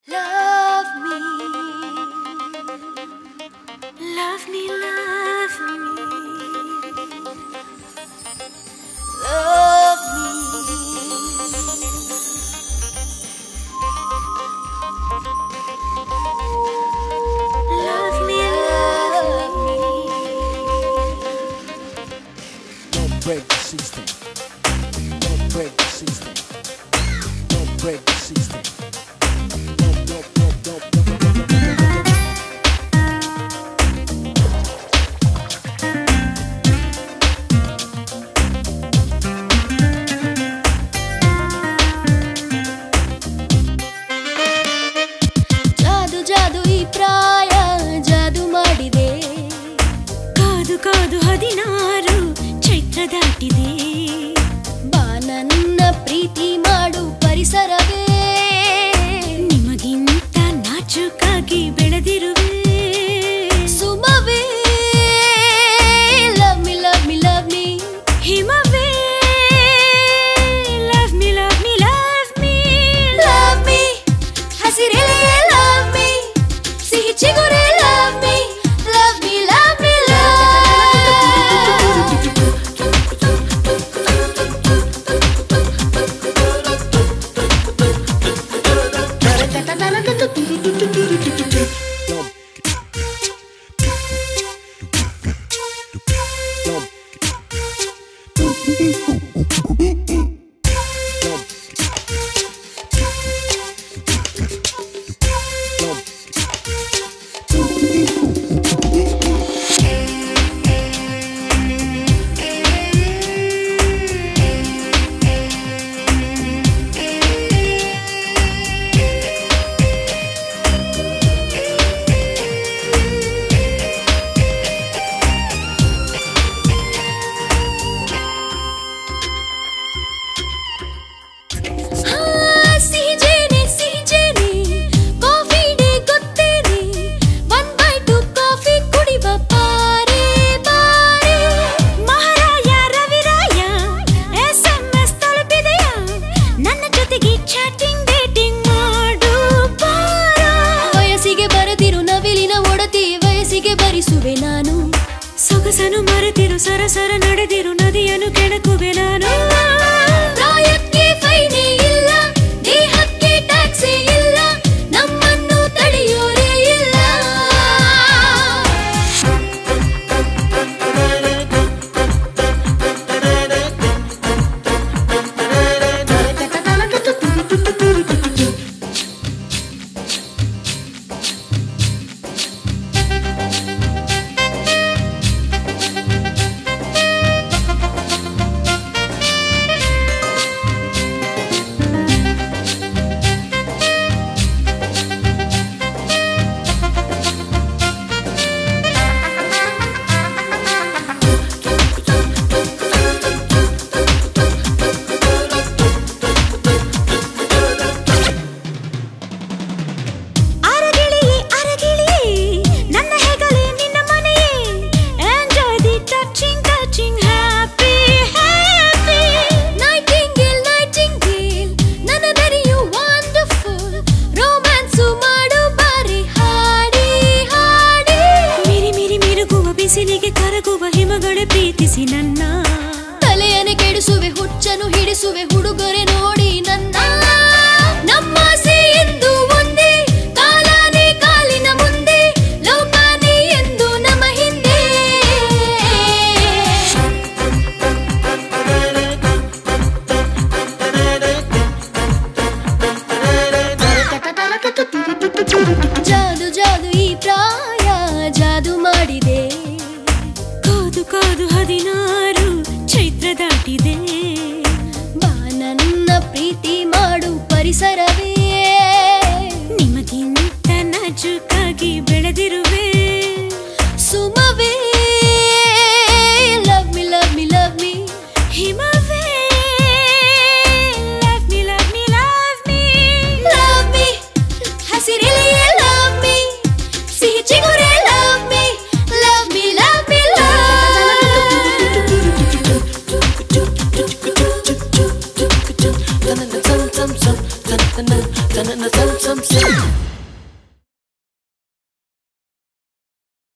Love me, love me, love me, love me. Love me, love me. Don't break the system. Don't break the system. Don't break the system. ಜಾದು ಈ ಪ್ರಾಯ ಜಾದು ಮಾಡಿದೆ ಕಾದು ಕಾದು 16 ಚೈತ್ರ ದಾಟಿದೆ ಬಾ ನನ್ನ ಪ್ರೀತಿ ಮಾಡು ಪರಿಸರವೇ ನಿಮಗಿಂತ ನಾಚುಕಾಗಿ ಬೆಳೆದಿರುವೆ ಸುಮವೇ love me love me love me ಹಿಮವೇ love me love me love me love me ಹಸಿರೇ love me ಸಿಹಿ ಚಿಗುರೇ love me love me love me ಬರಿಸುವೆ ನಾನು ಸೊಗಸನು ಮರೆತಿರು ಸರಸರ ನಡೆದಿರು ನದಿಯನ್ನು ಕೆಣಕುವೆ ನಾನು ಪ್ರಾಯಕ್ಕೆ ಫೈನೇ ಇಲ್ಲ ದೇಹಕ್ಕೆ ಟ್ಯಾಕ್ಸೇ ಇಲ್ಲ ನಮ್ಮನ್ನು ತಡೆಯೋರೇ ಇಲ್ಲ ಬಿಸಿಲಿಗೆ ಕರಗುವ ಹಿಮಗಳೇ ಪ್ರೀತಿಸಿ ನನ್ನ ತಲೆಯನೆ ಕೆಡಿಸುವೆ ಹುಚ್ಚನು ಹಿಡಿಸುವೆ ಹುಡುಗರೆ ನೋಡಿ ನನ್ನ ನಮ್ಮಾಸೆ ಎಂದು ಒಂದೇ ಕಾಲಾನೇ ಕಾಲಿನ ಮುಂದೆ ಲೋಕಾನೇ ಎಂದು ನಮ್ಮ ಹಿಂದೆ ಜಾದು ಜಾದು ಈ ಪ್ರಾಯ ಜಾದು ಮಾಡಿದೆ ಕಾದು 16 ಚೈತ್ರ ದಾಟಿದೆ ಬಾ ನನ್ನ ಪ್ರೀತಿ ಮಾಡು ಪರಿಸರವೇ ನಿಮಗಿಂತ ನಾಜೂಕಾಗಿ ಬೆಳೆದಿರುವೆ ಸುಮವೇ love me love me love me ಹಿಮವೇ love me love me love me love me ಹಸಿರೇ love me me.